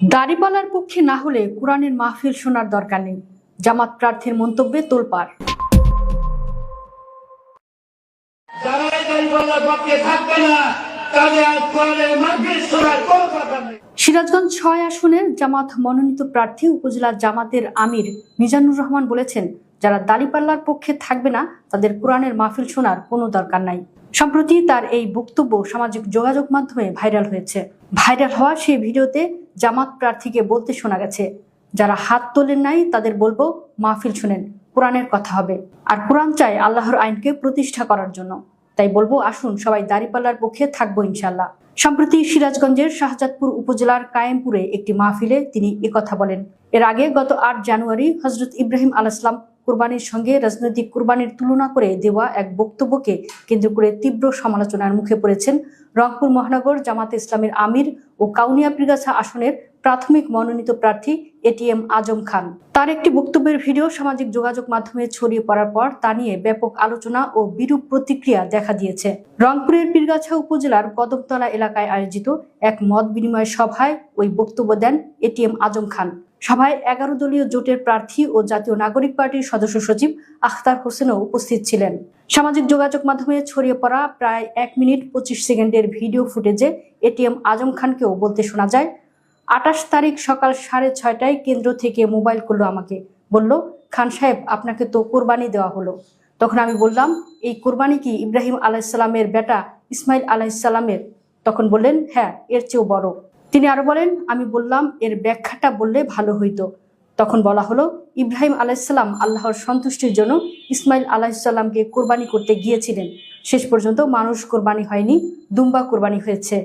দাড়িপাল্লার পক্ষে না হলে কোরআনের মাহফিল শোনার দরকার নেই, জামাত প্রার্থীর মন্তব্যে তোলপাড়। সিরাজগঞ্জ ৬ আসনের জামাত মনোনীত প্রার্থী উপজেলা জামাতের আমির মিজানুর রহমান বলেছেন, যারা দাড়িপাল্লার পক্ষে থাকবে না তাদের কোরআনের মাহফিল শোনার কোনো দরকার নাই। সম্প্রতি তার এই বক্তব্য সামাজিক যোগাযোগ মাধ্যমে ভাইরাল হয়েছে। ভাইরাল হওয়া সেই ভিডিওতে জামাত প্রার্থীকে বলতে শোনা গেছে, যারা হাত তোলেন নাই তাদের বলবো মাহফিল শুনেন, কোরআনের কথা হবে। আর কোরআন চায় আল্লাহর আইনকে প্রতিষ্ঠা করার জন্য, তাই বলবো আসুন সবাই দাড়িপাল্লার পক্ষে থাকবো ইনশাল্লাহ। সম্প্রতি সিরাজগঞ্জের শাহজাদপুর উপজেলার কায়েমপুরে একটি মাহফিলে তিনি একথা বলেন। এর আগে গত ৮ জানুয়ারি হযরত ইব্রাহিম আলাইহিসসালাম কুরবানির সঙ্গে রাজনৈতিক কুরবানির তুলনা করে দেওয়া এক বক্তব্যকে কেন্দ্র করে তীব্র সমালোচনার মুখে পড়েছেন রংপুর মহানগর জামাতে ইসলামের আমির ও কাউনিয়া পীরগাছা আসনের প্রাথমিক মনোনীত প্রার্থী এটিএম আজম খান। তার একটি বক্তব্যের ভিডিও সামাজিক যোগাযোগ মাধ্যমে ছড়িয়ে পড়ার পর তা নিয়ে ব্যাপক আলোচনা ও বিরূপ প্রতিক্রিয়া দেখা দিয়েছে। রংপুরের পীরগাছা উপজেলার কদমতলা এলাকায় আয়োজিত এক মত বিনিময় সভায় ওই বক্তব্য দেন এটিএম আজম খান। সভায় ১১ দলীয় জোটের প্রার্থী ও জাতীয় নাগরিক পার্টির সদস্য সচিব আখতার হোসেনও উপস্থিত ছিলেন। সামাজিক যোগাযোগ মাধ্যমে ছড়িয়ে পড়া প্রায় ১ মিনিট ২৫ সেকেন্ডের ভিডিও ফুটেজে এটিএম আজম খানকেও বলতে শোনা যায়, ২৮ তারিখ সকাল ৬:৩০টায় কেন্দ্র থেকে মোবাইল করলো আমাকে, বলল, খান সাহেব আপনাকে তো কোরবানি দেওয়া হলো। তখন আমি বললাম, এই কোরবানি কি ইব্রাহিম আলাইহিসসালামের বেটা ইসমাইল আলাইহিসসালামের? তখন বললেন, হ্যাঁ, এর চেয়েও বড়। তিনি আরো বলেন, আমি বললাম এর ব্যাখ্যাটা বললে ভালো হইতো। তখন বলা হলো, ইব্রাহিম আলাইহিসসালাম আল্লাহর সন্তুষ্টির জন্য ইসমাইল আলাইহিসসালামকে কোরবানি করতে গিয়েছিলেন। শেষ পর্যন্ত মানুষ কোরবানি হয়নি, দুম্বা কোরবানি হয়েছে।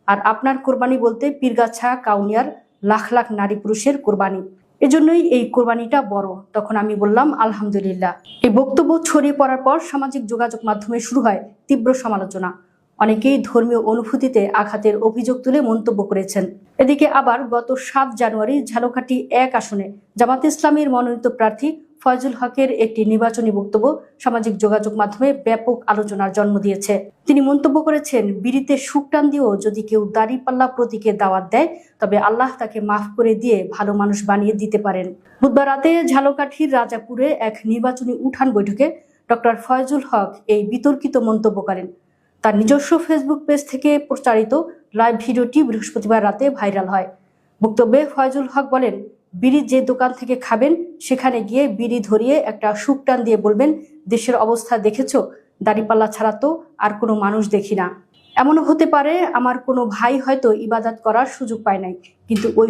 আর আপনার কোরবানি বলতে পীরগাছা কাউনিয়ার লাখ লাখ নারী পুরুষের কোরবানি, এজন্যই এই কোরবানিটা বড়। তখন আমি বললাম আলহামদুলিল্লাহ। এই বক্তব্য ছড়িয়ে পড়ার পর সামাজিক যোগাযোগ মাধ্যমে শুরু হয় তীব্র সমালোচনা। অনেকেই ধর্মীয় অনুভূতিতে আঘাতের অভিযোগ তুলে মন্তব্য করেছেন। এদিকে আবার গত ৭ জানুয়ারি ঝালকাঠি ১ আসনে জামাতে ইসলামের মনোনীত প্রার্থী ফয়জুল হকের একটি নির্বাচনী বক্তব্য সামাজিক যোগাযোগ মাধ্যমে ব্যাপক আলোচনার জন্ম দিয়েছে। তিনি মন্তব্য করেছেন, বিড়িতে শুকটান দিয়েও যদি কেউ দাড়িপাল্লা প্রতীকে দাওয়াত দেয় তবে আল্লাহ তাকে মাফ করে দিয়ে ভালো মানুষ বানিয়ে দিতে পারেন। বুধবার রাতে ঝালকাঠির রাজাপুরে এক নির্বাচনী উঠান বৈঠকে ডক্টর ফয়জুল হক এই বিতর্কিত মন্তব্য করেন। তার নিজস্ব ফেসবুক পেজ থেকে প্রচারিত লাইভ ভিডিওটি বৃহস্পতিবার রাতে ভাইরাল হয়। বক্তব্যে ফয়জুল হক বলেন, বিড়ি যে দোকান থেকে খাবেন সেখানে গিয়ে বিড়ি ধরিয়ে একটা শুকটান দিয়ে বলবেন, দেশের অবস্থা দেখেছো, দাড়িপাল্লা ছাড়া তো আর কোনো মানুষ দেখি না। এমনও হতে পারে আমার কোনো ভাই হয়তো ইবাদত করার সুযোগ পায় নাই, কিন্তু ওই